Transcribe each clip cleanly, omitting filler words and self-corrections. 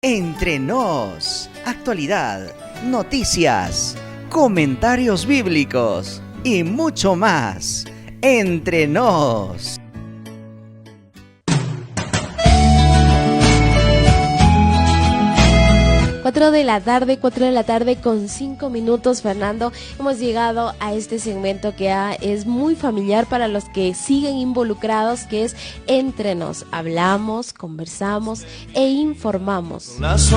Entre nos, actualidad, noticias, comentarios bíblicos y mucho más. Entre nos. 4 de la tarde con 5 minutos, Fernando. Hemos llegado a este segmento que es muy familiar para los que siguen involucrados, que es Entre Nos. Hablamos, conversamos e informamos. Así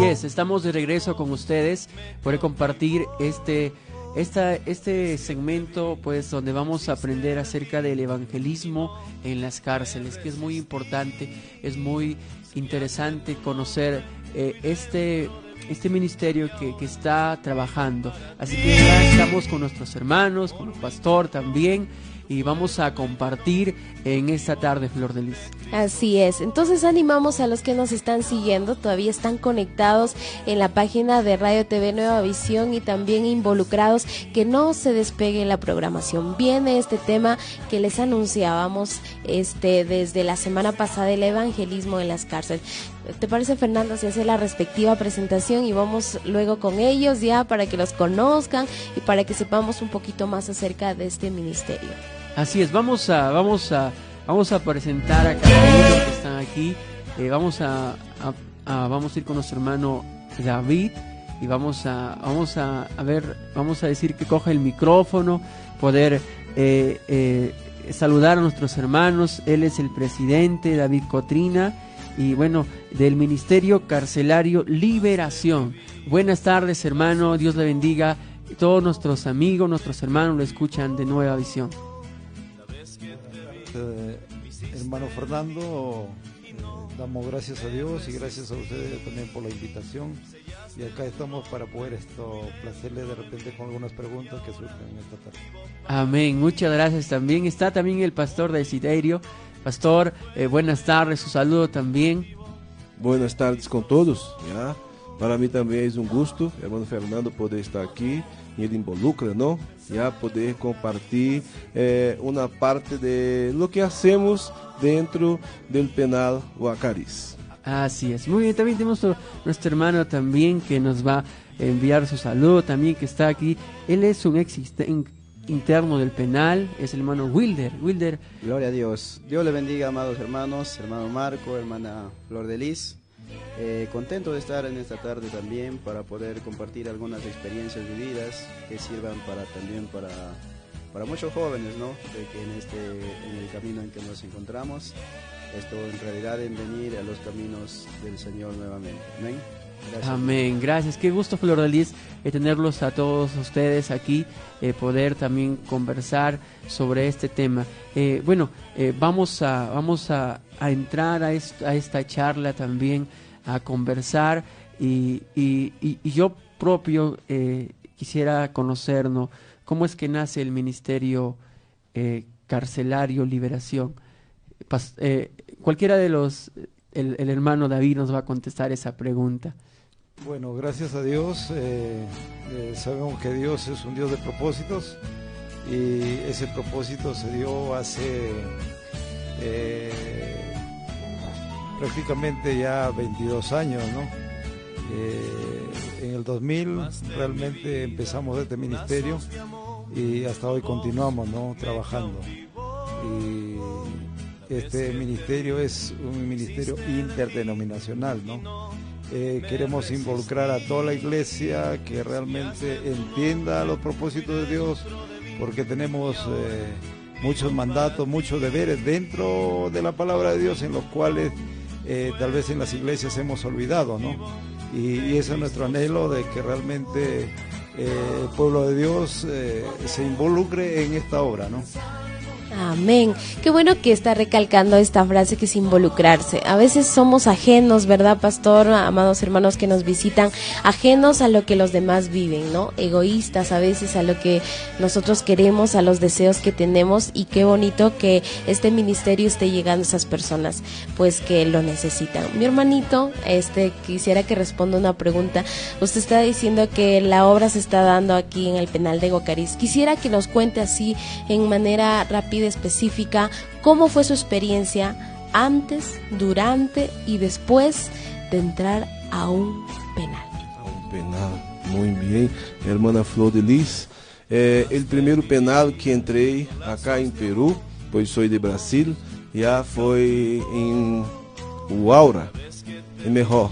es, estamos de regreso con ustedes por compartir este segmento, pues, donde vamos a aprender acerca del evangelismo en las cárceles, que es muy importante, es muy interesante conocer este ministerio que está trabajando. Así que ya estamos con nuestros hermanos, con el pastor también, y vamos a compartir en esta tarde, Flor de Lis. Así es, entonces animamos a los que nos están siguiendo, todavía están conectados en la página de Radio TV Nueva Visión y también involucrados, que no se despegue la programación. Viene este tema que les anunciábamos desde la semana pasada, el evangelismo en las cárceles. ¿Te parece, Fernando, si hace la respectiva presentación y vamos luego con ellos ya para que los conozcan y para que sepamos un poquito más acerca de este ministerio? Así es, vamos a presentar a cada uno que están aquí. Vamos a ir con nuestro hermano David y vamos a decir que coja el micrófono, poder saludar a nuestros hermanos. Él es el presidente, David Cotrina, y bueno, del Ministerio Carcelario Liberación. Buenas tardes, hermano, Dios le bendiga. Todos nuestros amigos, nuestros hermanos lo escuchan de Nueva Visión. Hermano Fernando, damos gracias a Dios y gracias a ustedes también por la invitación, y acá estamos para poder placerle de repente con algunas preguntas que surgen en esta tarde. Amén, muchas gracias. También está el pastor Desiderio. Pastor, buenas tardes, su saludo también. Buenas tardes con todos, ¿ya? Para mí también es un gusto, hermano Fernando, poder estar aquí, y él involucra, ¿no? Ya poder compartir una parte de lo que hacemos dentro del penal Guacariz. Así es, muy bien. También tenemos nuestro hermano también que nos va a enviar su saludo también, que está aquí. Él es un interno del penal, es el hermano Wilder. Gloria a Dios. Dios le bendiga, amados hermanos, hermano Marco, hermana Flor de Lis. Contento de estar en esta tarde también para poder compartir algunas experiencias vividas que sirvan para muchos jóvenes, ¿no? De que en el camino en que nos encontramos, esto en realidad en venir a los caminos del Señor nuevamente. Amén. Gracias. Amén, gracias. Qué gusto, Flor de Lis, tenerlos a todos ustedes aquí, poder también conversar sobre este tema. Vamos a entrar a esta charla también, a conversar, y yo propio quisiera conocer, ¿no?, cómo es que nace el Ministerio Carcelario Liberación. Cualquiera de el hermano David nos va a contestar esa pregunta. Bueno, gracias a Dios, sabemos que Dios es un Dios de propósitos, y ese propósito se dio hace prácticamente ya 22 años, ¿no? En el 2000 realmente empezamos este ministerio y hasta hoy continuamos, ¿no?, trabajando. Y este ministerio es un ministerio interdenominacional, ¿no? Queremos involucrar a toda la iglesia que realmente entienda los propósitos de Dios, porque tenemos muchos mandatos, muchos deberes dentro de la palabra de Dios, en los cuales tal vez en las iglesias hemos olvidado, ¿no? Y ese es nuestro anhelo, de que realmente el pueblo de Dios se involucre en esta obra, ¿no? Amén. Qué bueno que está recalcando esta frase, que es involucrarse. A veces somos ajenos, ¿verdad, pastor? Amados hermanos que nos visitan, ajenos a lo que los demás viven, ¿no? Egoístas a veces a lo que nosotros queremos, a los deseos que tenemos, y qué bonito que este ministerio esté llegando a esas personas, pues, que lo necesitan. Mi hermanito, quisiera que responda una pregunta. Usted está diciendo que la obra se está dando aquí en el penal de Guacariz. Quisiera que nos cuente así, en manera rápida, específica, cómo fue su experiencia antes, durante y después de entrar a un penal? A un penal, muy bien, hermana Flor de Lis. El primeiro penal que entrei acá em Peru, pois sou de Brasil, já foi em Huaura,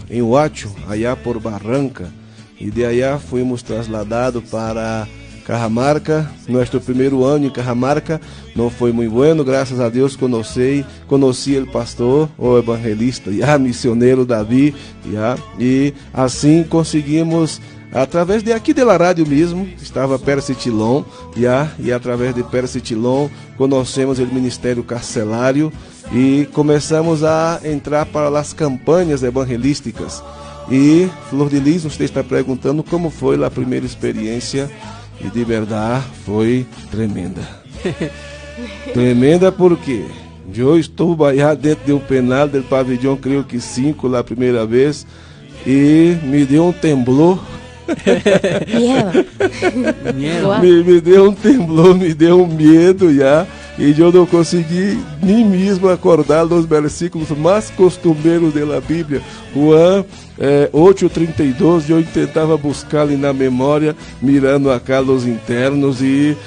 em Huacho, allá por Barranca, e de allá fomos trasladados para Cajamarca. Nosso primeiro ano em Cajamarca não foi muito bueno, graças a Deus conheci o pastor, o evangelista, missioneiro Davi, e assim conseguimos, através de aqui da rádio mesmo, estava Percy Tilon, e através de Percy Tilon conhecemos o ministério carcerário e começamos a entrar para as campanhas evangelísticas. E Flor de Lis, você está perguntando como foi a primeira experiência, e de verdade foi tremenda. Tremenda porque eu estou allá dentro de um penal del pavilhão, creio que 5, a primeira vez, e me deu um temblor. Me deu um temblor, me deu um medo já, e eu não consegui nem mesmo acordar dos versículos mais costumeiros da Bíblia. Juan 8:32, eu tentava buscá-lo na memória, mirando acá os internos, e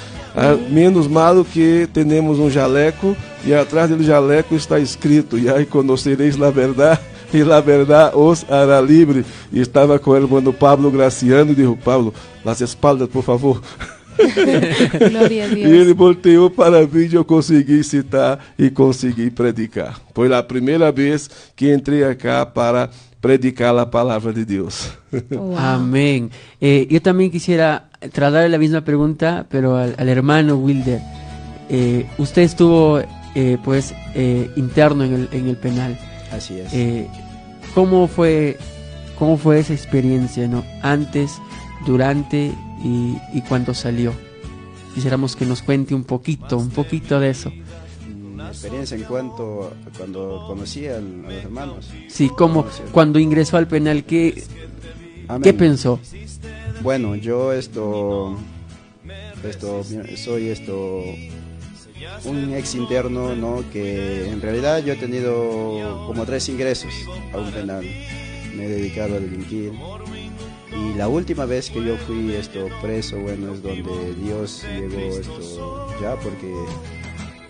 menos mal que temos um jaleco, e atrás do jaleco está escrito: e aí conhecereis a verdade, e a verdade os hará livre. E estava com o irmão Pablo Graciano, e disse: Pablo, las espaldas, por favor. Glória a Deus. E ele volteou para mim, e eu consegui citar e consegui predicar. Foi a primeira vez que entrei acá para predicar a palavra de Deus. Wow. Amén. Yo también quisiera trasladarle la misma pregunta, pero al hermano Wilder. Usted estuvo interno en el penal. Así es. ¿Cómo fue esa experiencia, no? Antes, durante y cuando salió. Quisiéramos que nos cuente un poquito de eso. Mi experiencia en cuanto cuando conocí a los hermanos. Sí, cuando ingresó al penal, ¿qué pensó? Bueno, yo soy un ex interno, ¿no? Que en realidad yo he tenido como 3 ingresos a un penal. Me he dedicado a delinquir. Y la última vez que yo fui preso, bueno, es donde Dios llegó porque...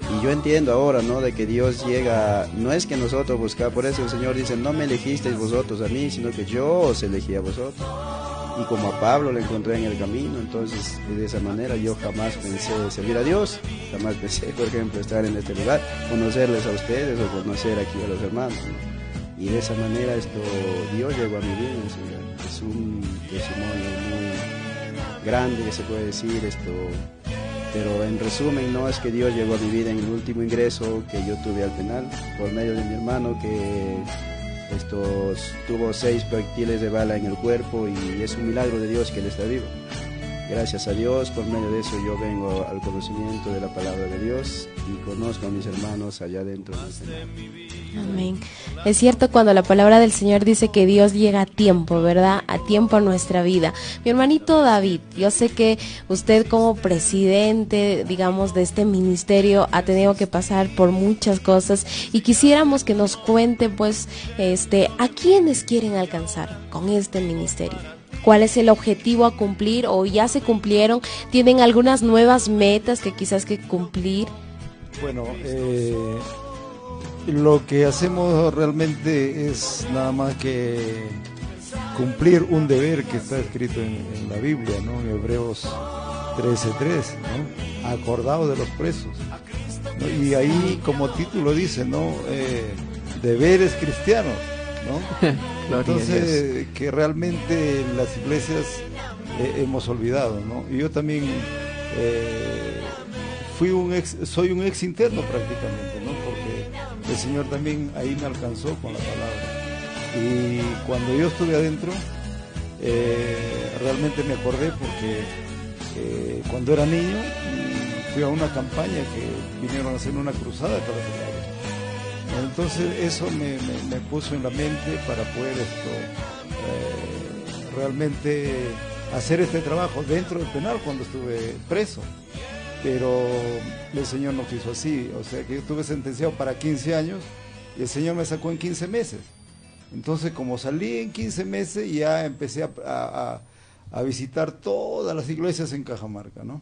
Y yo entiendo ahora, ¿no? De que Dios llega, no es que nosotros buscamos, por eso el Señor dice: no me elegisteis vosotros a mí, sino que yo os elegí a vosotros. Y como a Pablo lo encontré en el camino, entonces de esa manera yo jamás pensé servir a Dios, jamás pensé, por ejemplo, estar en este lugar, conocerles a ustedes o conocer aquí a los hermanos, ¿no? Y de esa manera Dios llegó a mi vida. Es un testimonio muy grande, que se puede decir pero en resumen, no es que Dios llegó a mi vida en el último ingreso que yo tuve al penal, por medio de mi hermano que tuvo 6 proyectiles de bala en el cuerpo, y es un milagro de Dios que él está vivo. Gracias a Dios, por medio de eso yo vengo al conocimiento de la palabra de Dios y conozco a mis hermanos allá dentro del penal. Amén. Es cierto cuando la palabra del Señor dice que Dios llega a tiempo, ¿verdad? A tiempo a nuestra vida. Mi hermanito David, yo sé que usted como presidente, digamos, de este ministerio ha tenido que pasar por muchas cosas, y quisiéramos que nos cuente, pues, ¿a quiénes quieren alcanzar con este ministerio? ¿Cuál es el objetivo a cumplir, o ya se cumplieron? ¿Tienen algunas nuevas metas que quizás que cumplir? Bueno, lo que hacemos realmente es nada más que cumplir un deber que está escrito en la Biblia, ¿no? En Hebreos 13:3, ¿no? Acordado de los presos, ¿no? Y ahí como título dice, ¿no? Deberes cristianos, ¿no? Entonces, que realmente las iglesias hemos olvidado, ¿no? Y yo también soy un ex interno prácticamente, ¿no? Porque el Señor también ahí me alcanzó con la palabra. Y cuando yo estuve adentro, realmente me acordé porque cuando era niño fui a una campaña que vinieron a hacer una cruzada para el Señor. Entonces eso me puso en la mente para poder realmente hacer este trabajo dentro del penal cuando estuve preso. Pero el Señor no quiso así, o sea que yo estuve sentenciado para 15 años y el Señor me sacó en 15 meses. Entonces, como salí en 15 meses, ya empecé a visitar todas las iglesias en Cajamarca, ¿no?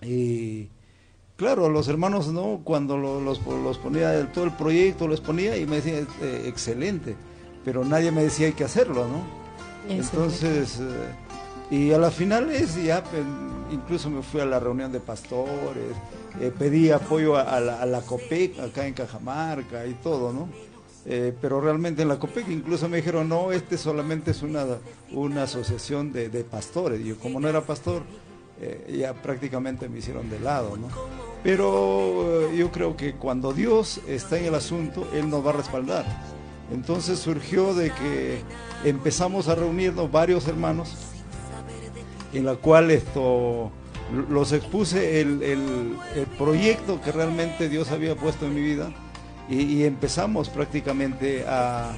Y claro, los hermanos, ¿no? Cuando los ponía, todo el proyecto los ponía y me decían, excelente, pero nadie me decía hay que hacerlo, ¿no? Entonces, y a las finales ya incluso me fui a la reunión de pastores, pedí apoyo a la COPEC acá en Cajamarca y todo, ¿no? Pero realmente en la COPEC incluso me dijeron, no, solamente es una asociación de pastores. Y yo, como no era pastor, ya prácticamente me hicieron de lado, ¿no? Pero yo creo que cuando Dios está en el asunto, Él nos va a respaldar. Entonces surgió de que empezamos a reunirnos varios hermanos, en la cual los expuse el proyecto que realmente Dios había puesto en mi vida, y empezamos prácticamente a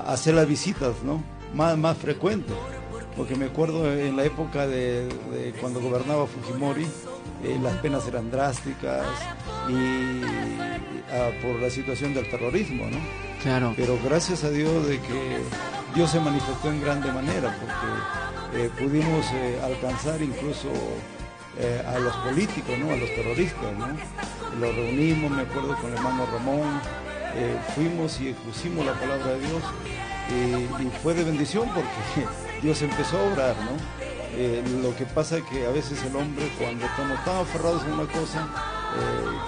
hacer las visitas, ¿no? Más frecuentes, porque me acuerdo en la época de cuando gobernaba Fujimori, las penas eran drásticas y por la situación del terrorismo, ¿no? Claro. Pero gracias a Dios de que Dios se manifestó en grande manera, porque pudimos alcanzar incluso a los políticos, ¿no? A los terroristas, ¿no? Los reunimos, me acuerdo, con el hermano Ramón, fuimos y expusimos la palabra de Dios, y fue de bendición porque Dios empezó a obrar, ¿no? Lo que pasa es que a veces el hombre, cuando estamos tan aferrados a una cosa,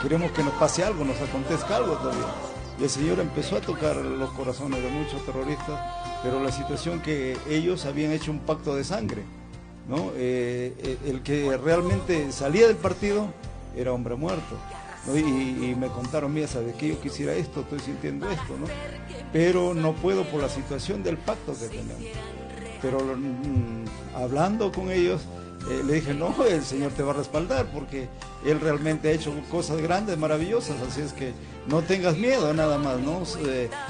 queremos que nos pase algo, nos acontezca algo todavía. Y el Señor empezó a tocar los corazones de muchos terroristas, pero la situación que ellos habían hecho un pacto de sangre, ¿no? El que realmente salía del partido era hombre muerto, ¿no? Y me contaron, mira, ¿sabes qué? Yo quisiera esto, estoy sintiendo esto, ¿no? Pero no puedo por la situación del pacto que tenemos. Pero hablando con ellos, le dije, no, el Señor te va a respaldar porque Él realmente ha hecho cosas grandes, maravillosas, así es que no tengas miedo nada más, ¿no?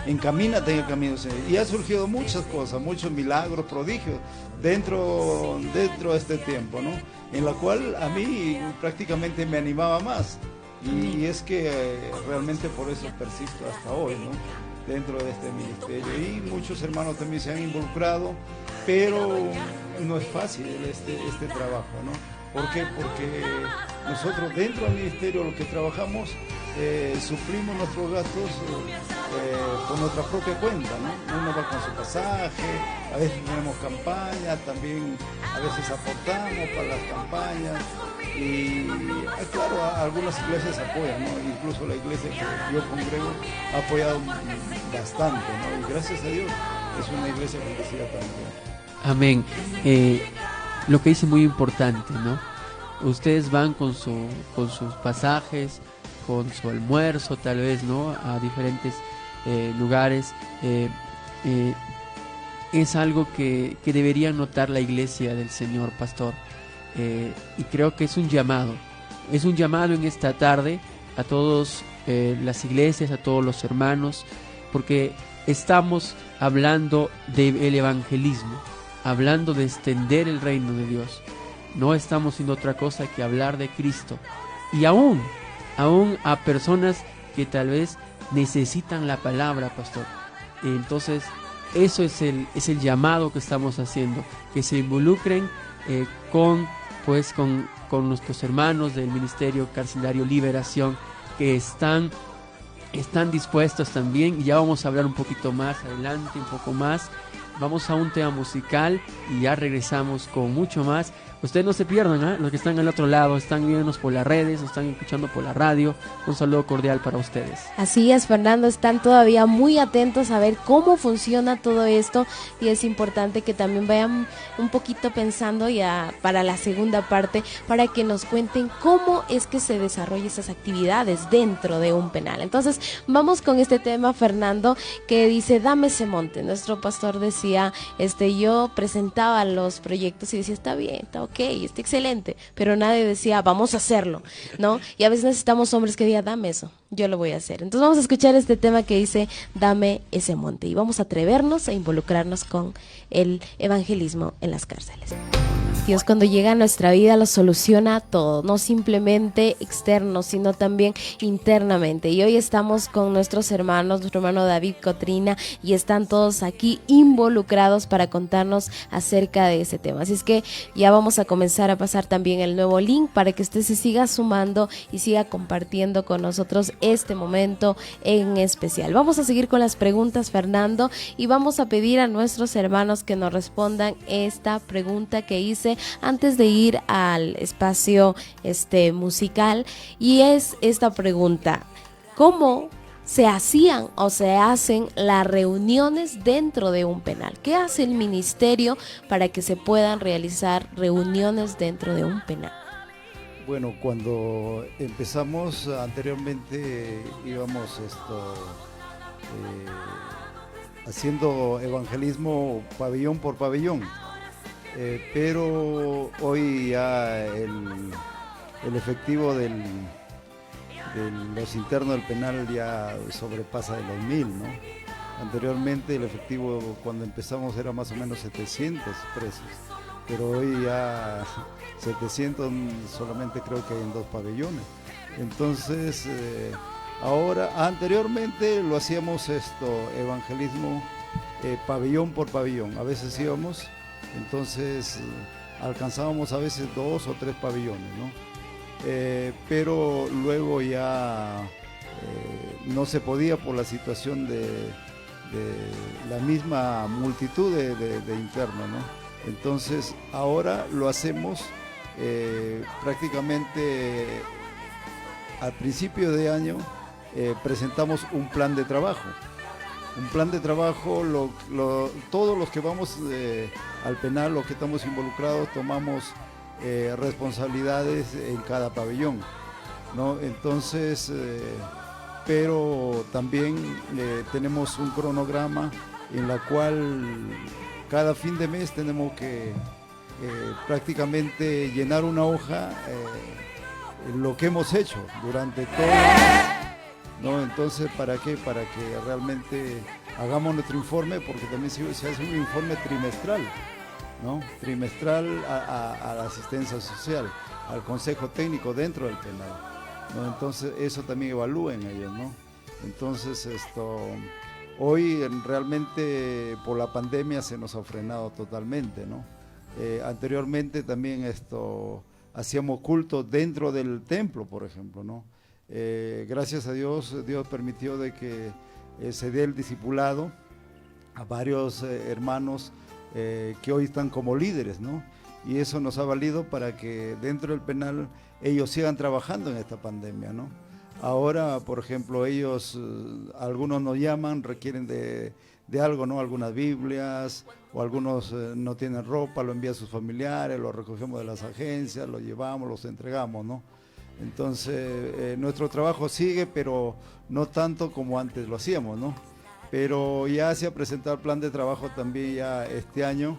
Encamínate en el camino, Señor. Y ha surgido muchas cosas, muchos milagros, prodigios dentro de este tiempo, ¿no? En la cual a mí prácticamente me animaba más, y es que realmente por eso persisto hasta hoy, ¿no? Dentro de este ministerio, y muchos hermanos también se han involucrado, pero no es fácil este trabajo, ¿no? ¿Por qué? Porque nosotros dentro del ministerio lo que trabajamos, suplimos nuestros gastos por nuestra propia cuenta, ¿no? Uno va con su pasaje, a veces tenemos campañas, también a veces aportamos para las campañas, y claro, algunas iglesias apoyan, ¿no? Incluso la iglesia que yo congrego ha apoyado bastante, ¿no? Y gracias a Dios es una iglesia bendecida también. Amén. Lo que dice muy importante, ¿no? Ustedes van con sus pasajes, con su almuerzo, tal vez, ¿no? A diferentes lugares. Es algo que debería notar la iglesia del Señor, pastor. Y creo que es un llamado en esta tarde a todas las iglesias, a todos los hermanos, porque estamos hablando del evangelismo, hablando de extender el reino de Dios. No estamos haciendo otra cosa que hablar de Cristo, y aún a personas que tal vez necesitan la palabra, pastor. Entonces eso es el llamado que estamos haciendo, que se involucren con nuestros hermanos del Ministerio Carcelario Liberación, que están dispuestos también. Y ya vamos a hablar un poquito más adelante, un poco más. Vamos a un tema musical y ya regresamos con mucho más. Ustedes no se pierdan, ¿eh? Los que están al otro lado, están viéndonos por las redes, nos están escuchando por la radio. Un saludo cordial para ustedes. Así es, Fernando, están todavía muy atentos a ver cómo funciona todo esto, y es importante que también vayan un poquito pensando ya para la segunda parte, para que nos cuenten cómo es que se desarrollan esas actividades dentro de un penal. Entonces, vamos con este tema, Fernando, que dice, dame ese monte. Nuestro pastor decía, yo presentaba los proyectos y decía, está bien, está ok, está excelente, pero nadie decía, vamos a hacerlo, ¿no? Y a veces necesitamos hombres que digan, dame eso, yo lo voy a hacer. Entonces vamos a escuchar este tema que dice, dame ese monte, y vamos a atrevernos a involucrarnos con el evangelismo en las cárceles. Dios cuando llega a nuestra vida lo soluciona todo, no simplemente externo, sino también internamente. Y hoy estamos con nuestros hermanos, nuestro hermano David, Cotrina, y están todos aquí involucrados para contarnos acerca de ese tema. Así es que ya vamos a comenzar a pasar también el nuevo link para que usted se siga sumando y siga compartiendo con nosotros este momento en especial. Vamos a seguir con las preguntas, Fernando, y vamos a pedir a nuestros hermanos que nos respondan esta pregunta que hice antes de ir al espacio musical, y es esta pregunta: ¿cómo se hacían o se hacen las reuniones dentro de un penal? ¿Qué hace el ministerio para que se puedan realizar reuniones dentro de un penal? Bueno, cuando empezamos anteriormente íbamos haciendo evangelismo pabellón por pabellón, pero hoy ya el efectivo de los internos del penal ya sobrepasa de los 1000, ¿no? Anteriormente el efectivo cuando empezamos era más o menos 700 presos, pero hoy ya 700 solamente creo que hay en 2 pabellones. Entonces, anteriormente lo hacíamos evangelismo pabellón por pabellón. A veces íbamos, entonces alcanzábamos a veces 2 o 3 pabellones, ¿no? Pero luego ya no se podía por la situación de la misma multitud de internos, ¿no? Entonces ahora lo hacemos prácticamente al principio de año. Presentamos un plan de trabajo. Un plan de trabajo, todos los que vamos al penal, los que estamos involucrados, tomamos responsabilidades en cada pabellón, ¿no? Entonces, pero también tenemos un cronograma en la cual cada fin de mes tenemos que prácticamente llenar una hoja lo que hemos hecho durante todo, ¿no? Entonces, ¿para qué? Para que realmente hagamos nuestro informe, porque también se hace un informe trimestral, ¿no? Trimestral a la asistencia social, al consejo técnico dentro del penal, ¿no? Entonces eso también evalúen ellos, ¿no? Entonces hoy realmente por la pandemia se nos ha frenado totalmente, ¿no? Anteriormente también hacíamos culto dentro del templo, por ejemplo, ¿no? Gracias a Dios, Dios permitió de que se dé el discipulado a varios hermanos que hoy están como líderes, ¿no? Y eso nos ha valido para que dentro del penal ellos sigan trabajando en esta pandemia, ¿no? Ahora, por ejemplo, ellos, algunos nos llaman, requieren de algo, ¿no? Algunas Biblias, o algunos no tienen ropa, lo envían a sus familiares, lo recogemos de las agencias, lo llevamos, los entregamos, ¿no? Entonces, nuestro trabajo sigue, pero no tanto como antes lo hacíamos, ¿no? Pero ya se ha presentado el plan de trabajo también ya este año.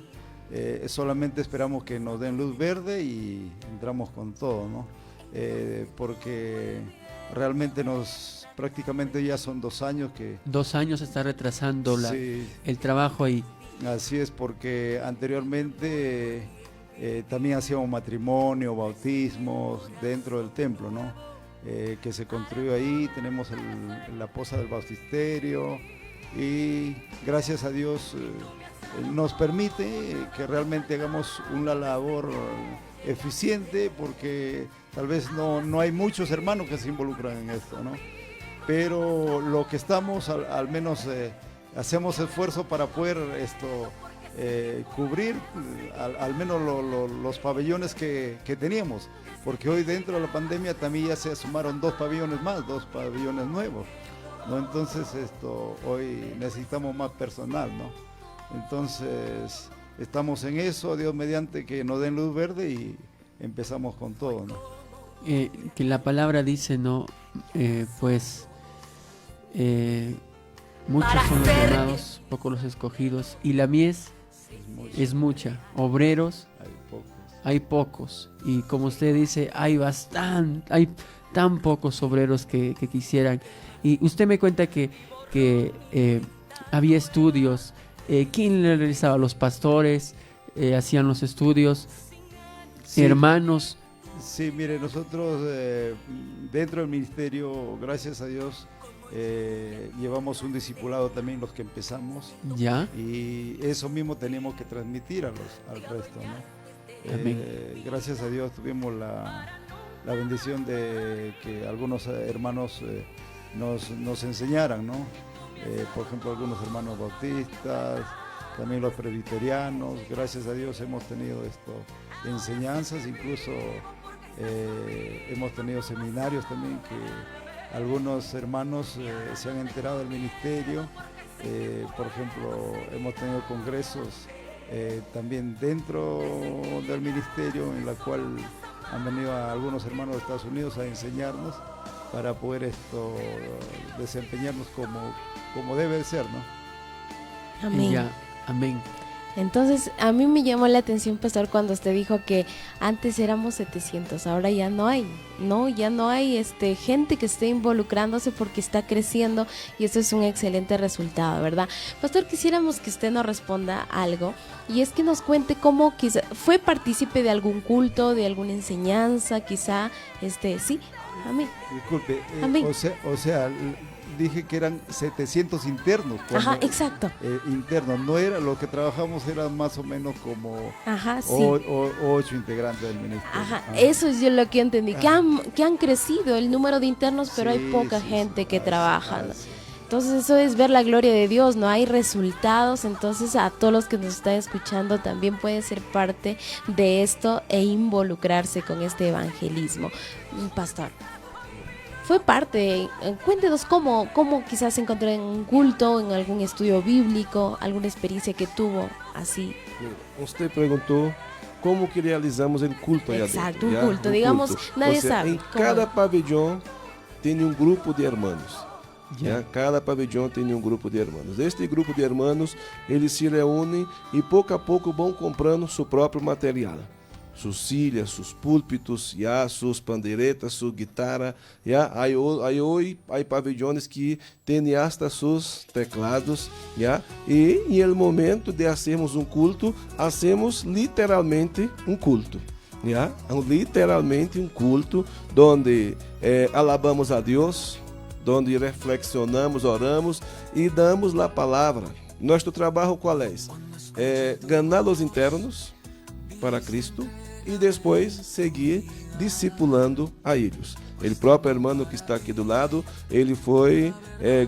Solamente esperamos que nos den luz verde y entramos con todo, ¿no? Porque realmente prácticamente ya son 2 años que... 2 años está retrasando sí, el trabajo ahí. Así es, porque anteriormente también hacíamos matrimonio, bautismos dentro del templo, ¿no? Que se construyó ahí, tenemos la poza del bautisterio, y gracias a Dios nos permite que realmente hagamos una labor eficiente, porque tal vez no hay muchos hermanos que se involucran en esto, ¿no? Pero lo que estamos, al menos hacemos esfuerzo para poder cubrir al menos los pabellones que teníamos, porque hoy dentro de la pandemia también ya se sumaron 2 pabellones más, 2 pabellones nuevos, ¿no? Entonces hoy necesitamos más personal, ¿no? Entonces estamos en eso, Dios mediante que nos den luz verde y empezamos con todo, ¿no? Que la palabra dice, ¿no? Muchos son los llamados, pocos los escogidos, y la mies es mucha. Obreros hay pocos, y como usted dice, hay tan pocos obreros que quisieran. Y usted me cuenta que había estudios. ¿Quién le realizaba? Los pastores hacían los estudios. Sí. hermanos. Sí, mire, nosotros dentro del ministerio, gracias a Dios, llevamos un discipulado también los que empezamos, Ya, y eso mismo tenemos que transmitir al resto, ¿no? Amén. Gracias a Dios tuvimos la bendición de que algunos hermanos nos enseñaran, ¿no? Por ejemplo, algunos hermanos bautistas, también los presbiterianos. Gracias a Dios hemos tenido enseñanzas, incluso hemos tenido seminarios también que algunos hermanos se han enterado del ministerio. Por ejemplo, hemos tenido congresos también dentro del ministerio, en la cual han venido algunos hermanos de Estados Unidos a enseñarnos para poder desempeñarnos como debe de ser, ¿no? Amén. ya, amén. Entonces, a mí me llamó la atención, pastor, cuando usted dijo que antes éramos 700, ahora ya no hay, ¿no? Ya no hay gente que esté involucrándose porque está creciendo, y eso es un excelente resultado, ¿verdad? Pastor, quisiéramos que usted nos responda algo, y es que nos cuente cómo quizá fue partícipe de algún culto, de alguna enseñanza, quizá, sí, amén. Disculpe, Amén. o sea, dije que eran 700 internos. Ajá, exacto. Internos, no era, lo que trabajamos eran más o menos como Ajá, sí. 8 integrantes del ministerio. Ajá, eso es yo lo que entendí, que han crecido el número de internos, pero Sí, hay poca sí, gente sí, que trabaja, ¿no? sí. Entonces eso es ver la gloria de Dios, ¿no? Hay resultados, entonces a todos los que nos están escuchando también puede ser parte de esto e involucrarse con este evangelismo. Pastor, fue parte, cuéntenos cómo quizás se encontró en un culto, en algún estudio bíblico, alguna experiencia que tuvo así. Usted preguntou como que realizamos o culto aí Exacto, adentro. un já? culto, digamos, nadie Ou seja, sabe em cómo- cada pavilhão tem um grupo de hermanos. Ya. Cada pavilhão tem um grupo de hermanos. Este grupo de hermanos, eles se reúnem e pouco a pouco vão comprando seu próprio material. Sus silhas, sus púlpitos, sus pandeiretas, sua guitarra. Hoy hay pabellones que têm hasta sus teclados. E em el momento de hacermos um culto, hacemos literalmente um culto. Literalmente um culto, onde alabamos a Deus, onde reflexionamos, oramos e damos a palavra. Nosso trabalho qual é? Ganhar os internos para Cristo e depois seguir discipulando a eles. O próprio irmão que está aqui do lado, ele foi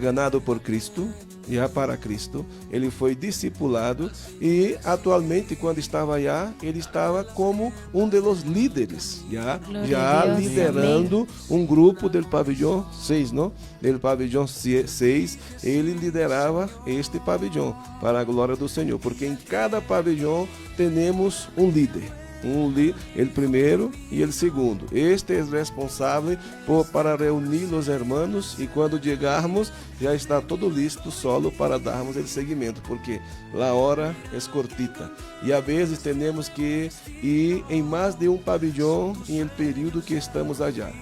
ganhado por Cristo, para Cristo, ele foi discipulado e atualmente quando estava allá, ele estava como um dos líderes, já Deus, liderando um grupo do pavilhão 6, não? Do pavilhão 6, ele liderava este pavilhão para a glória do Senhor, porque em cada pavilhão temos um líder. El primeiro e el segundo. Este é responsável para reunir os hermanos e quando chegarmos já está todo listo solo para darmos o seguimento, porque a hora é cortita e a vezes temos que ir em mais de um pavilhão em el período que estamos allá.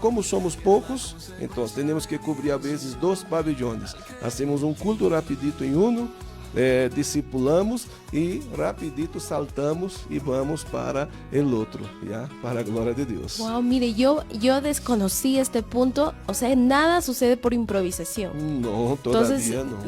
Como somos poucos, então temos que cobrir a vezes 2 pavilhões. Hacemos um culto rapidito em um, discipulamos e rapidito saltamos e vamos para el outro, para a glória de Deus. Wow, mire, yo desconocí este punto, o sea, nada sucede por improvisación. No, Entonces, todavía no.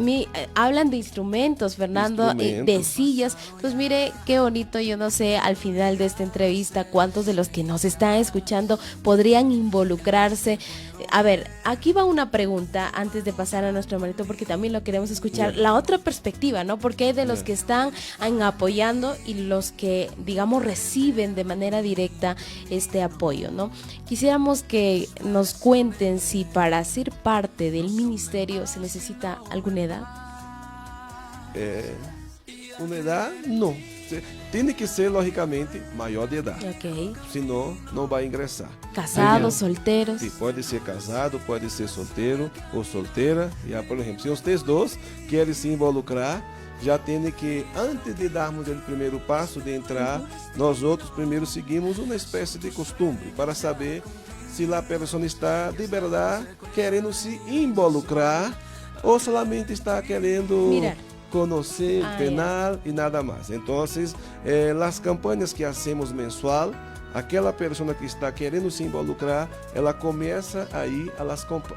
Hablan de instrumentos, Fernando, de sillas. Pues mire, qué bonito, yo no sé, al final de esta entrevista, cuántos de los que nos están escuchando podrían involucrarse. A ver, aquí va una pregunta antes de pasar a nuestro hermanito, porque también lo queremos escuchar, la otra perspectiva, ¿no? Porque hay de los que están apoyando y los que, digamos, reciben de manera directa este apoyo, ¿no? Quisiéramos que nos cuenten si para ser parte del ministerio se necesita alguna edad. Uma edad, não. Tem que ser, logicamente, maior de idade. Ok. Senão, não vai ingressar. Casados, solteros. Sim, pode ser casado, pode ser solteiro ou solteira. Por exemplo, se vocês dois querem se involucrar, já tem que, antes de darmos o primeiro passo de entrar, nós outros primeiro seguimos uma espécie de costume para saber se a pessoa está de verdade querendo se involucrar ou solamente está querendo conocer Ah, el penal y nada más. Entonces, las campañas que hacemos mensual, aquela pessoa que está querendo se involucrar, ela começa a ir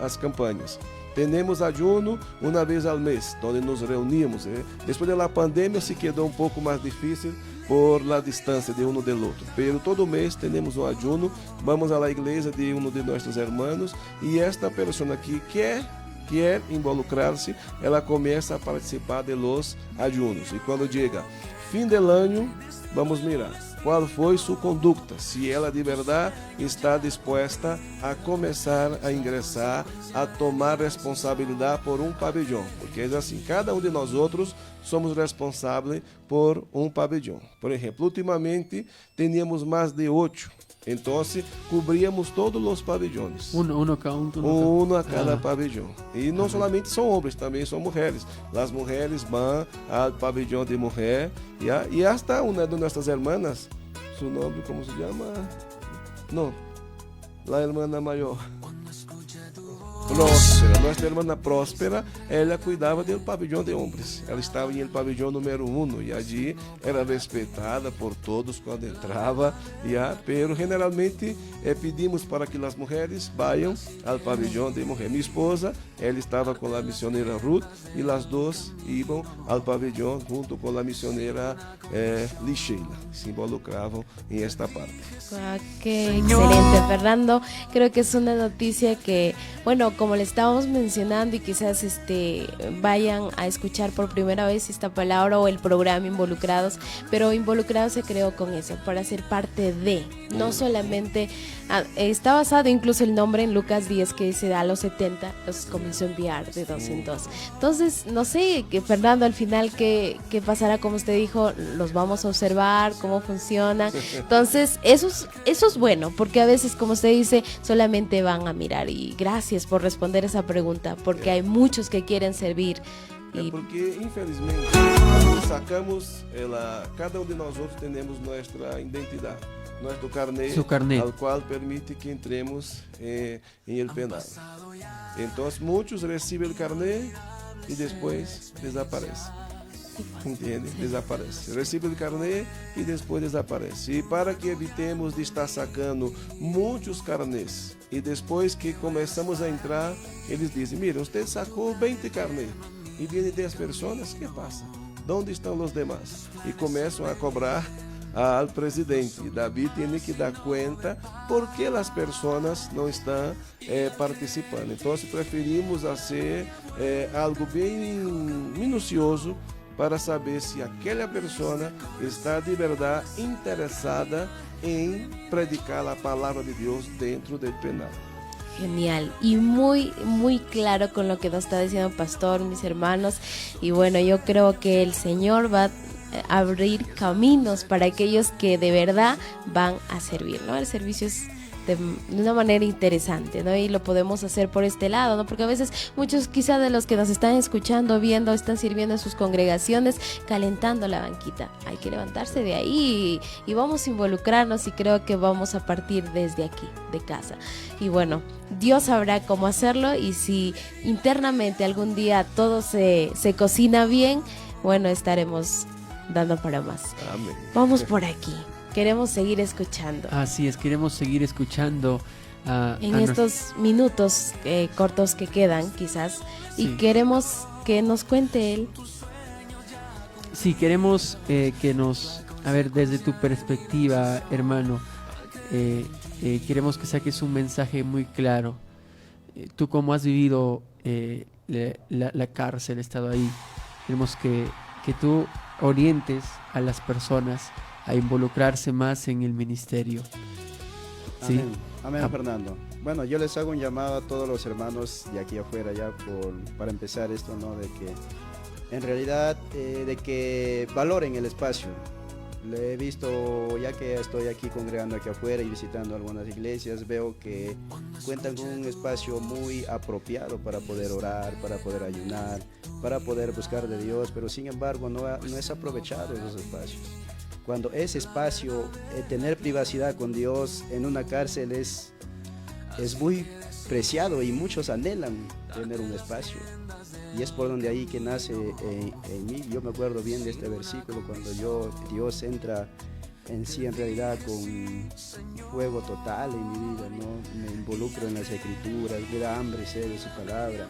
às campanhas. Temos ayuno uma vez ao mês, onde nos reunimos. Depois da pandemia se quedou um pouco mais difícil por la distância de uno del outro. Pero todo mês temos um ayuno, vamos à igreja de uno de nossos hermanos e esta pessoa que quer involucrar-se, ela começa a participar de los ayunos. E quando chega fim del ano, vamos mirar qual foi sua conduta, se ela de verdade está disposta a começar a ingressar, a tomar responsabilidade por um pavilhão, porque é assim, cada um de nós outros somos responsáveis por um pavilhão. Por exemplo, ultimamente teníamos mais de 8, então cobríamos todos os pavilhões. Uno a cada pavilhão. E não somente são homens, também são mulheres. As mulheres vão ao pavilhão de mulher e hasta uma de nossas irmãs, seu nome como se chama? Não, a irmã maior. Próspera, nossa irmã Próspera, ela cuidava do pavilhão de homens. Ela estava em el pavilhão número 1 e allí era respeitada por todos quando entrava. Pero generalmente pedimos para que as mulheres vayam ao pavilhão de mulher. Minha esposa, ela estava com a missioneira Ruth e as duas iam ao pavilhão junto com a missioneira Licheila. Se involucravam em esta parte. Qué excelente, Fernando. Creo que es una noticia que, bueno, como le estábamos mencionando y quizás vayan a escuchar por primera vez esta palabra o el programa Involucrados, pero Involucrados se creó con eso, para ser parte de, no solamente, está basado incluso el nombre en Lucas 10 que dice a los 70 los comenzó a enviar de 2 en 2. Entonces, no sé, que Fernando, al final, ¿qué pasará? Como usted dijo, los vamos a observar, cómo funcionan. Entonces, eso es bueno, porque a veces, como usted dice, solamente van a mirar. Y gracias por responder esa pregunta, porque hay muchos que quieren servir. Porque, infelizmente, sacamos, cada um de nós outros temos nossa identidade, nosso carnet, ao qual permite que entremos em el penal. Então, muitos recebem o carnet e depois desaparecem. Entende? Desaparece. Recebe o carnet e depois desaparece. E para que evitemos de estar sacando muitos carnês e depois que começamos a entrar, eles dizem: mira, você sacou 20 carnês e vêm 10 pessoas, que passa? Onde estão os demais? E começam a cobrar ao presidente. Davi tem que dar conta porque as pessoas não estão participando. Então, preferimos fazer algo bem minucioso para saber se aquela pessoa está de verdade interessada em predicar a palavra de Deus dentro do penal. Genial y muy, muy claro con lo que nos está diciendo Pastor, mis hermanos. Y bueno, yo creo que el Señor va a abrir caminos para aquellos que de verdad van a servir, ¿no? El servicio es de una manera interesante, ¿no? Y lo podemos hacer por este lado, ¿no? Porque a veces muchos quizá de los que nos están escuchando, viendo, están sirviendo en sus congregaciones, calentando la banquita. Hay que levantarse de ahí y vamos a involucrarnos, y creo que vamos a partir desde aquí, de casa. Y bueno, Dios sabrá cómo hacerlo, y si internamente algún día todo se cocina bien, bueno, estaremos dando para más. Amén. Vamos por aquí. Queremos seguir escuchando. Así es, queremos seguir escuchando en estos minutos cortos que quedan, quizás, sí. Y queremos que nos cuente él. Sí, queremos que nos, a ver, desde tu perspectiva, hermano, queremos que saques un mensaje muy claro. Tú, como has vivido la cárcel, estado ahí, queremos que tú orientes a las personas a involucrarse más en el ministerio. ¿Sí? Amén, Fernando. Bueno, yo les hago un llamado a todos los hermanos de aquí afuera ya para empezar esto, ¿no? De que en realidad de que valoren el espacio. Le he visto, ya que estoy aquí congregando aquí afuera y visitando algunas iglesias, veo que cuentan con un espacio muy apropiado para poder orar, para poder ayunar, para poder buscar de Dios, pero sin embargo no es aprovechado esos espacios. Cuando ese espacio, tener privacidad con Dios en una cárcel es muy preciado, y muchos anhelan tener un espacio. y es por donde ahí que nace en mí. Yo me acuerdo bien de este versículo cuando Dios entra en sí en realidad con fuego total en mi vida, ¿no? Me involucro en las escrituras, me da hambre y sed de su palabra.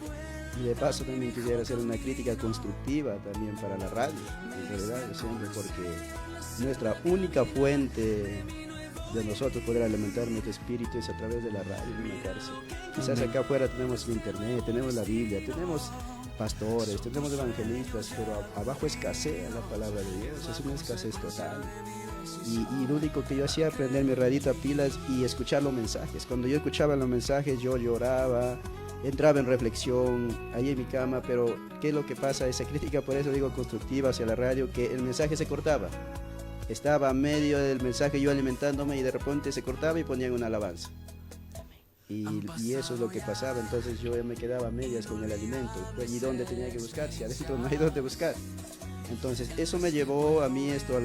Y de paso también quisiera hacer una crítica constructiva también para la radio, en realidad yo siempre, porque nuestra única fuente de nosotros poder alimentar nuestro espíritu es a través de la radio en una cárcel. Quizás acá afuera tenemos el internet, tenemos la Biblia, tenemos pastores, tenemos evangelistas, pero abajo escasea la palabra de Dios, es una escasez total. Y lo único que yo hacía era prender mi radito a pilas y escuchar los mensajes. Cuando yo escuchaba los mensajes yo lloraba, entraba en reflexión ahí en mi cama, pero ¿qué es lo que pasa? Esa crítica, por eso digo constructiva hacia la radio, que el mensaje se cortaba. Estaba a medio del mensaje yo alimentándome y de repente se cortaba y ponían una alabanza. Y eso es lo que pasaba, entonces yo me quedaba a medias con el alimento. ¿Y dónde tenía que buscar? Si adentro no hay dónde buscar. Entonces eso me llevó a mí esto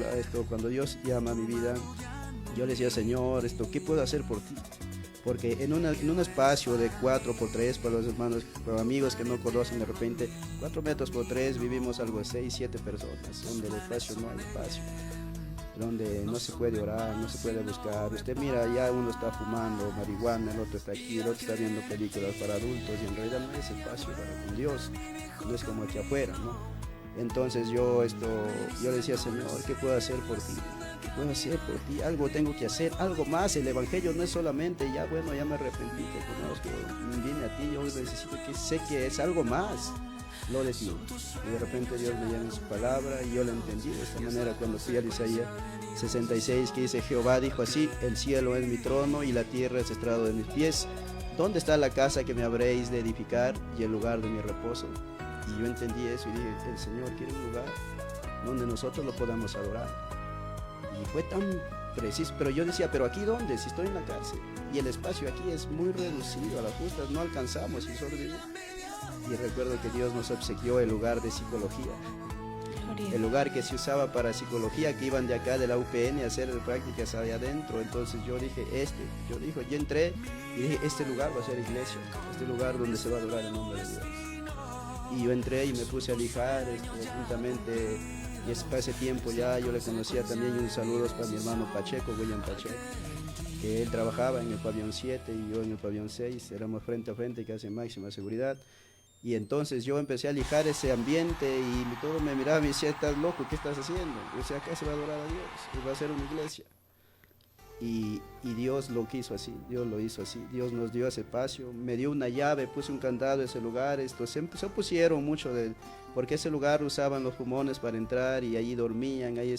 cuando Dios llama a mi vida, yo le decía, Señor, ¿qué puedo hacer por ti? Porque en un espacio de 4x3, para los hermanos, para amigos que no conocen, de repente 4 metros por 3 vivimos algo de 6, 7 personas, donde el espacio no hay espacio, donde no se puede orar, no se puede buscar. Usted mira, ya uno está fumando marihuana, el otro está aquí, el otro está viendo películas para adultos, y en realidad no es espacio para con Dios, no es como aquí afuera, ¿no? Entonces yo le decía, Señor, ¿qué puedo hacer por ti? ¿Qué puedo hacer por ti? Algo tengo que hacer, algo más. El evangelio no es solamente, ya bueno, ya me arrepentí, que vine a ti, yo necesito sé que es algo más, lo de ti. Y de repente Dios me llama en su palabra y yo lo entendí de esta manera cuando fui a Isaías 66, que dice, Jehová dijo así, el cielo es mi trono y la tierra es estrado de mis pies. ¿Dónde está la casa que me habréis de edificar y el lugar de mi reposo? Y yo entendí eso y dije, el Señor quiere un lugar donde nosotros lo podamos adorar. Y fue tan preciso, pero yo decía, ¿pero aquí dónde? Si estoy en la cárcel. Y el espacio aquí es muy reducido, a las justas no alcanzamos. Y recuerdo que Dios nos obsequió el lugar de psicología. El lugar que se usaba para psicología, que iban de acá de la UPN a hacer prácticas allá adentro. Entonces yo dije, yo entré y dije, este lugar va a ser iglesia, este lugar donde se va a adorar el nombre de Dios. Y yo entré y me puse a lijar juntamente, y para ese tiempo ya yo le conocía también, y un saludo para mi hermano Pacheco, William Pacheco, que él trabajaba en el pabellón 7 y yo en el pabellón 6, éramos frente a frente, casi en máxima seguridad. Y entonces yo empecé a lijar ese ambiente y todo me miraba y me decía, ¿estás loco? ¿Qué estás haciendo? Yo decía, acá se va a adorar a Dios, y va a ser una iglesia. Y Dios lo quiso así, Dios lo hizo así, Dios nos dio ese espacio, me dio una llave, puse un candado en ese lugar, se opusieron mucho, porque ese lugar usaban los pulmones para entrar y allí dormían, ahí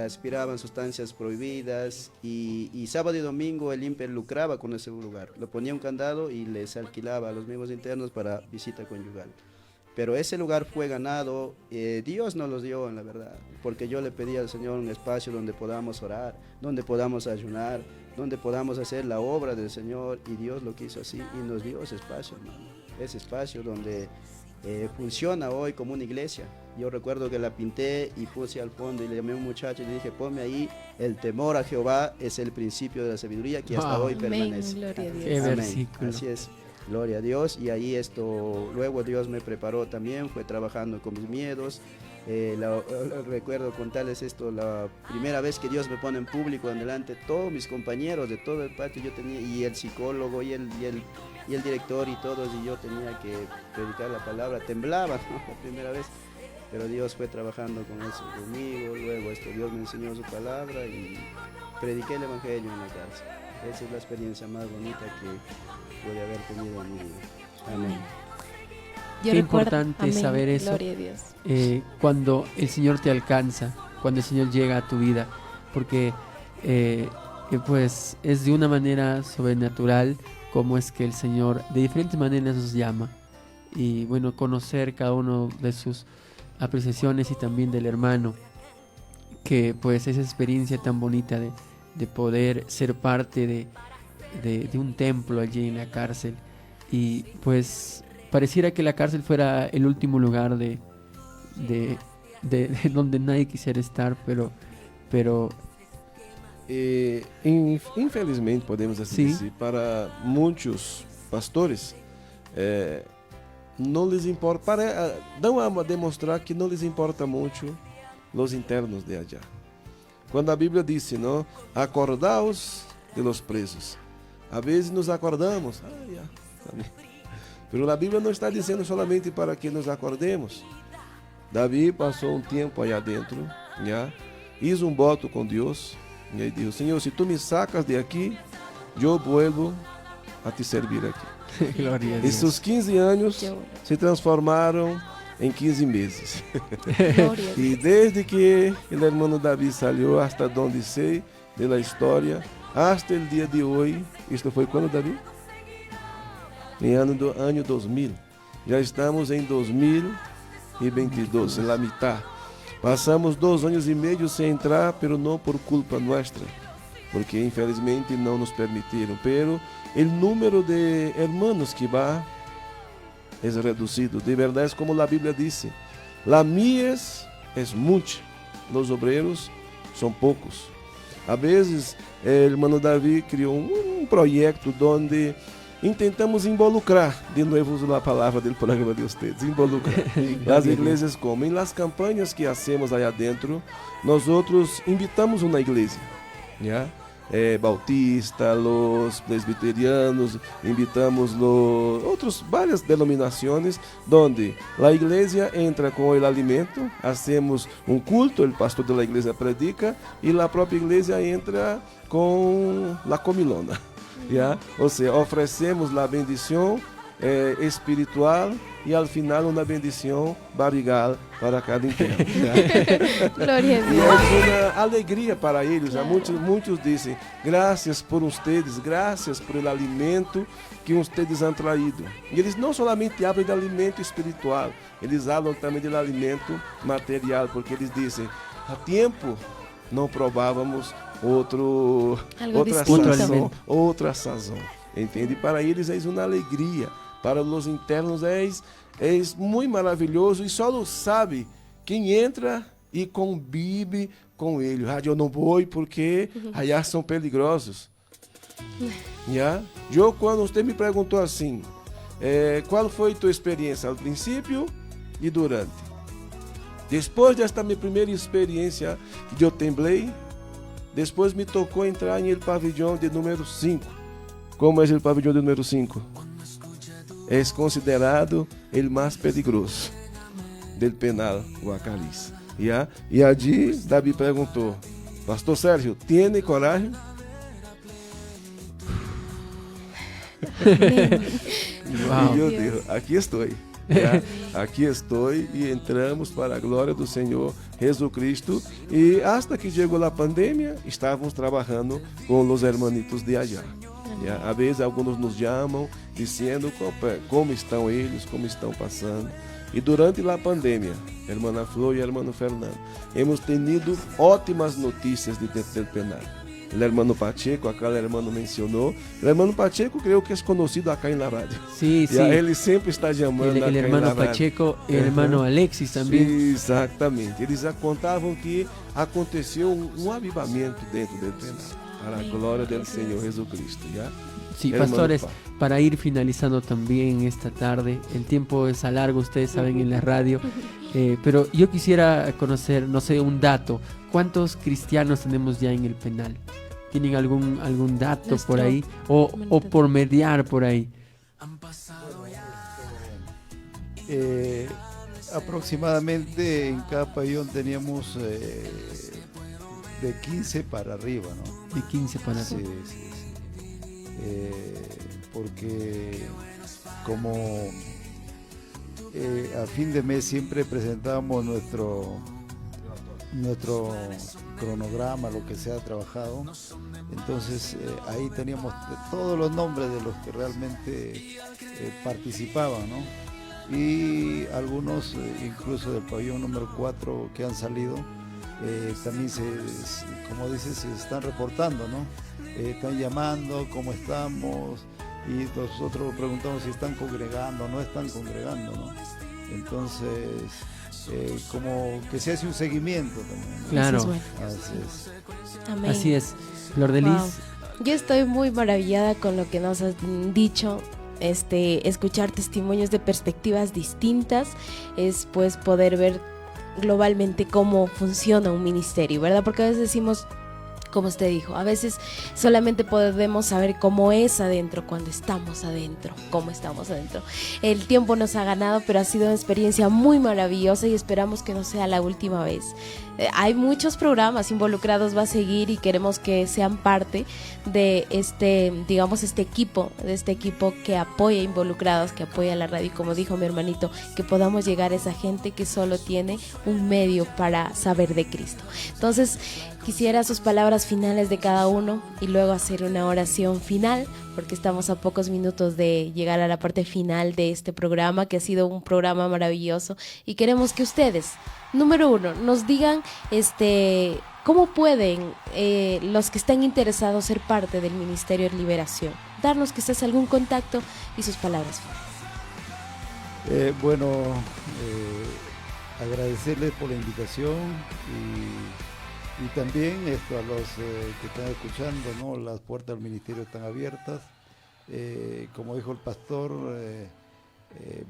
aspiraban sustancias prohibidas y sábado y domingo el INPE lucraba con ese lugar, le ponía un candado y les alquilaba a los miembros internos para visita conyugal. Pero ese lugar fue ganado, Dios nos lo dio en la verdad, porque yo le pedí al Señor un espacio donde podamos orar, donde podamos ayunar, donde podamos hacer la obra del Señor, y Dios lo quiso así y nos dio ese espacio, hermano. Ese espacio donde funciona hoy como una iglesia. Yo recuerdo que la pinté y puse al fondo y le llamé a un muchacho y le dije, ponme ahí, el temor a Jehová es el principio de la sabiduría que hasta hoy permanece. Amén, gloria a Dios. Qué Amén. versículo. Así es. Gloria a Dios. Y ahí luego Dios me preparó también, fue trabajando con mis miedos. Recuerdo contarles la primera vez que Dios me pone en público delante de todos mis compañeros de todo el patio, yo tenía, y el psicólogo y el director y todos, y yo tenía que predicar la palabra, temblaba, ¿no? La primera vez, pero Dios fue trabajando con eso conmigo. Luego Dios me enseñó su palabra y prediqué el evangelio en la cárcel. Esa es la experiencia más bonita que pude haber tenido en mi vida. Amén. Qué importante saber eso. Gloria a Dios. Cuando el Señor te alcanza, cuando el Señor llega a tu vida, porque pues es de una manera sobrenatural como es que el Señor de diferentes maneras nos llama. Y bueno, conocer cada uno de sus apreciaciones y también del hermano, que pues esa experiencia tan bonita de poder ser parte de un templo allí en la cárcel, y pues pareciera que la cárcel fuera el último lugar de donde nadie quisiera estar, pero infelizmente podemos assim dizer, para muitos pastores não lhes importa, dão a demonstrar que não lhes importa muito os internos de allá. Quando a Bíblia disse, não, acordaos de los presos. A vezes nos acordamos, mas a Bíblia não está dizendo solamente para que nos acordemos. Davi passou um tempo aí adentro, hizo um voto com Deus, e disse, Senhor, se tu me sacas de aqui, eu vuelvo a te servir aqui. Glória a E Deus. seus 15 anos se transformaram em 15 meses. E desde que o irmão Davi saiu, hasta donde sei de la história, hasta o dia de hoje, isto foi quando, Davi? Em ano 2000. Já estamos em 2022, na metade. Passamos 2 anos e meio sem entrar, pero não por culpa nossa, porque infelizmente não nos permitiram. Pero o número de hermanos que vai é reduzido. De verdade, como a Bíblia diz, la mies é mucha, os obreiros são poucos. A vezes, o irmão Davi criou um projeto onde intentamos involucrar, de novo a palavra do programa de vocês, involucrar as igrejas como. Em las campanhas que hacemos aí adentro, nós outros invitamos uma igreja, bautista, los presbiterianos, invitamos várias denominações, onde a igreja entra com o alimento, hacemos um culto, o pastor da igreja predica, e a própria igreja entra com a comilona. Ou seja, oferecemos a bendição espiritual e ao final uma bendição barrigal para cada interno. Glória a E Deus. é uma alegria para eles. Muitos dizem, graças por vocês, graças por o alimento que vocês han traído. E eles não somente falam de alimento espiritual, eles falam também de alimento material, porque eles dizem, há tempo não provávamos outra sazão, entende? Para eles é uma alegria, para os internos é muito maravilhoso, e só sabe quem entra e convive com ele. Eu não vou porque allá são peligrosos. Eu, quando você me perguntou assim, qual foi tua experiência ao princípio e durante? Depois desta minha primeira experiência que eu temblei, depois me tocou entrar em el pavilhão de número 5. Como é o pavilhão de número 5? É considerado o mais peligroso del penal Guacariz. E allí Davi perguntou, Pastor Sérgio, ¿tiene coragem? Uau. E eu digo, aqui estou. Aqui estou e entramos para a glória do Senhor Jesus Cristo, e hasta que chegou a pandemia estávamos trabalhando com os hermanitos de allá. Às vezes alguns nos chamam dizendo como estão eles, como estão passando. E durante a pandemia, irmã Flor e irmão Fernando, hemos tenido ótimas notícias de del penal. O irmão Pacheco, aquele irmão mencionou. O irmão Pacheco, creio que é conhecido acá na rádio. Sim, sim. Ele sempre está chamando El hermano Pacheco, el hermano Alexis também. Sim, exatamente. Eles já contavam que aconteceu um avivamento dentro do penal, para a glória do Senhor Jesus Cristo. Sí, pastores, para ir finalizando también esta tarde, el tiempo es a largo, ustedes saben, en la radio, pero yo quisiera conocer, no sé, un dato. ¿Cuántos cristianos tenemos ya en el penal? ¿Tienen algún dato por ahí? O por mediar por ahí. Aproximadamente en cada pabellón teníamos de 15 para arriba, ¿no? De 15 para arriba. Sí. Porque como a fin de mes siempre presentábamos nuestro cronograma, lo que se ha trabajado, entonces ahí teníamos todos los nombres de los que realmente participaban, ¿no? Y algunos incluso del pabellón número 4 que han salido también como dices, se están reportando, ¿no? Están llamando, cómo estamos, y nosotros preguntamos si están congregando o no están congregando, ¿no? Entonces, como que se hace un seguimiento también, ¿no? Claro. Eso es bueno. Así es. Amén. Así es. Flor de Lis. Wow. Yo estoy muy maravillada con lo que nos has dicho. escuchar testimonios de perspectivas distintas, es pues poder ver globalmente cómo funciona un ministerio, ¿verdad? Porque a veces decimos, como usted dijo, a veces solamente podemos saber cómo es adentro cuando estamos adentro, cómo estamos adentro. El tiempo nos ha ganado, pero ha sido una experiencia muy maravillosa y esperamos que no sea la última vez. Hay muchos programas involucrados, va a seguir, y queremos que sean parte de este equipo que apoya Involucrados, que apoya la radio, y como dijo mi hermanito, que podamos llegar a esa gente que solo tiene un medio para saber de Cristo. Entonces, quisiera sus palabras finales de cada uno y luego hacer una oración final, porque estamos a pocos minutos de llegar a la parte final de este programa, que ha sido un programa maravilloso, y queremos que ustedes, número uno, nos digan cómo pueden los que están interesados ser parte del Ministerio de Liberación. Darnos quizás algún contacto y sus palabras finales. Agradecerles por la invitación y también a los que están escuchando, ¿no? Las puertas del ministerio están abiertas. Como dijo el pastor,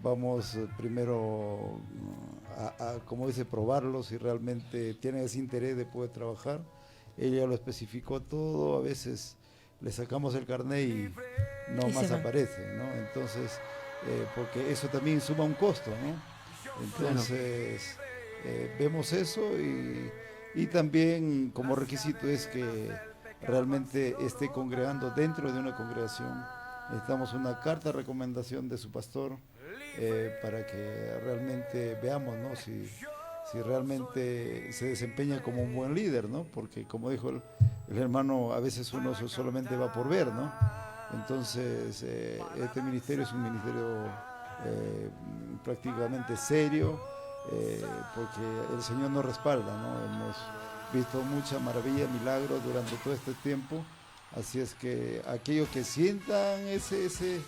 vamos primero como dice, probarlos si realmente tienen ese interés de poder trabajar. Ella lo especificó todo, a veces le sacamos el carnet y no más aparece, ¿no? Entonces, porque eso también suma un costo, ¿no? Entonces, vemos eso y también como requisito es que realmente esté congregando dentro de una congregación. Necesitamos una carta de recomendación de su pastor para que realmente veamos, ¿no? si realmente se desempeña como un buen líder, ¿no? Porque como dijo el hermano, a veces uno solamente va por ver, ¿no? Entonces este ministerio es un ministerio prácticamente serio, porque el Señor nos respalda, ¿no? Hemos visto mucha maravilla, milagros durante todo este tiempo. Así es que aquellos que sientan ese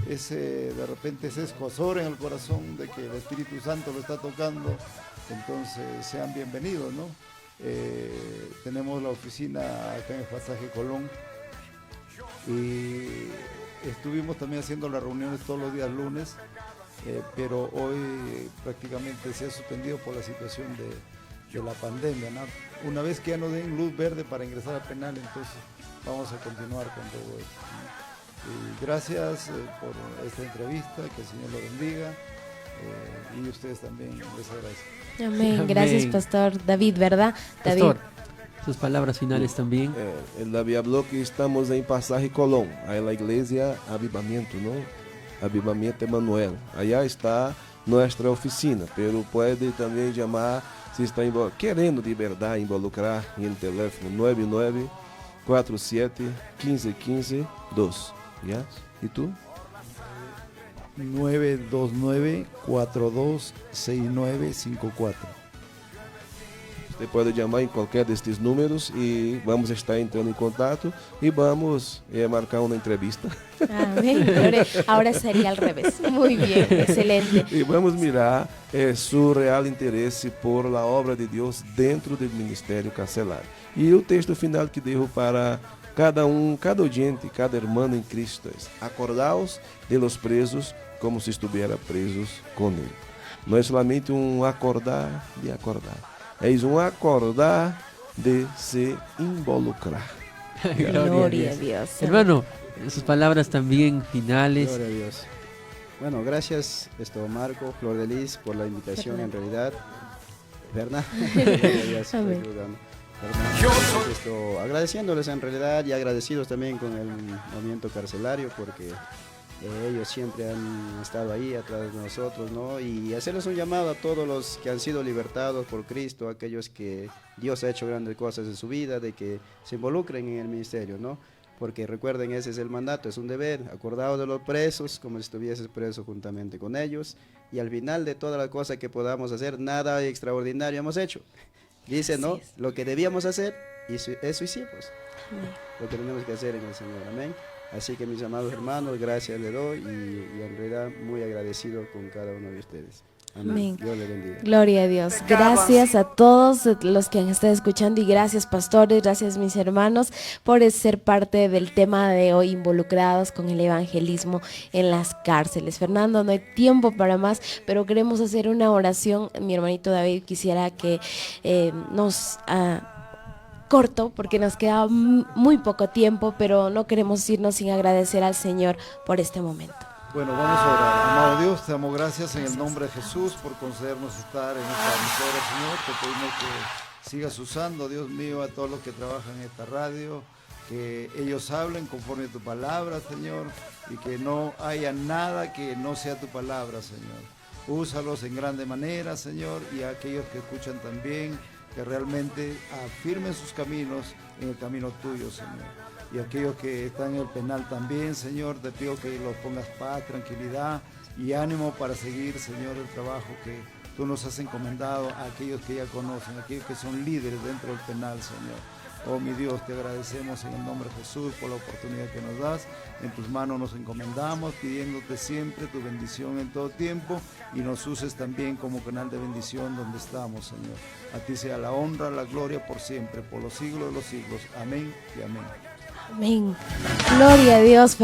de repente ese escozor en el corazón de que el Espíritu Santo lo está tocando, entonces sean bienvenidos, ¿no? Tenemos la oficina acá en el pasaje Colón y estuvimos también haciendo las reuniones todos los días lunes, pero hoy prácticamente se ha suspendido por la situación de la pandemia, ¿no? Una vez que ya nos den luz verde para ingresar al penal, entonces vamos a continuar con todo esto, ¿no? Y gracias por esta entrevista, que el Señor lo bendiga, y ustedes también les agradezco. Amén. Amén. Gracias, Pastor David, ¿verdad? Pastor, sus palabras finales también. El David habló que estamos en Pasaje Colón, ahí en la iglesia Avivamiento, ¿no? Avivamiento Emanuel. Allá está nuestra oficina, pero puede también llamar, si está querendo de verdad involucrar, en el teléfono 9947 1515 2. ¿Ya? ¿Y tú? 929-426954. Você pode chamar em qualquer destes números e vamos estar entrando em contato e vamos marcar uma entrevista. Amén. Ahora sería al revés. Muy bien, excelente. E vamos mirar seu real interesse por la obra de Deus dentro do Ministério Carcerário. E o texto final que devo para cada oyente, cada hermano em Cristo es: acordaos de los presos como se estuviera presos com Ele. Não é somente acordar de acordar, é um acordar de se involucrar. Gloria a Dios. Hermano, sus palabras también finales. Gloria a Dios. Bueno, gracias Marco, Flor de Lis, por la invitación en realidad. ¿Verdad? Gracias. Agradeciéndoles en realidad y agradecidos también con el movimiento carcelario, porque ellos siempre han estado ahí atrás de nosotros, ¿no? Y hacerles un llamado a todos los que han sido libertados por Cristo, aquellos que Dios ha hecho grandes cosas en su vida, de que se involucren en el ministerio, ¿no? Porque recuerden, ese es el mandato, es un deber, acordados de los presos como si estuvieses preso juntamente con ellos, y al final de todas las cosas que podamos hacer, nada extraordinario hemos hecho. Dice, ¿no? Lo que debíamos hacer, eso hicimos. Lo que tenemos que hacer en el Señor. Amén. Así que, mis amados hermanos, gracias le doy y en realidad muy agradecido con cada uno de ustedes. Amén. Dios le bendiga. Gloria a Dios. Gracias a todos los que han estado escuchando y gracias pastores, gracias mis hermanos por ser parte del tema de hoy, involucrados con el evangelismo en las cárceles. Fernando, no hay tiempo para más, pero queremos hacer una oración. Mi hermanito David quisiera que nos... corto porque nos queda muy poco tiempo, pero no queremos irnos sin agradecer al Señor por este momento. Bueno, vamos a orar. Amado Dios, te damos gracias en el nombre de Jesús por concedernos estar en esta emisora, Señor. Te pedimos que sigas usando, Dios mío, a todos los que trabajan en esta radio, que ellos hablen conforme a tu palabra, Señor, y que no haya nada que no sea tu palabra, Señor. Úsalos en grande manera, Señor, y a aquellos que escuchan también, que realmente afirmen sus caminos en el camino tuyo, Señor. Y aquellos que están en el penal también, Señor, te pido que los pongas paz, tranquilidad y ánimo para seguir, Señor, el trabajo que tú nos has encomendado a aquellos que ya conocen, a aquellos que son líderes dentro del penal, Señor. Oh, mi Dios, te agradecemos en el nombre de Jesús por la oportunidad que nos das. En tus manos nos encomendamos, pidiéndote siempre tu bendición en todo tiempo y nos uses también como canal de bendición donde estamos, Señor. A ti sea la honra, la gloria por siempre, por los siglos de los siglos. Amén y amén. Amén. Gloria a Dios.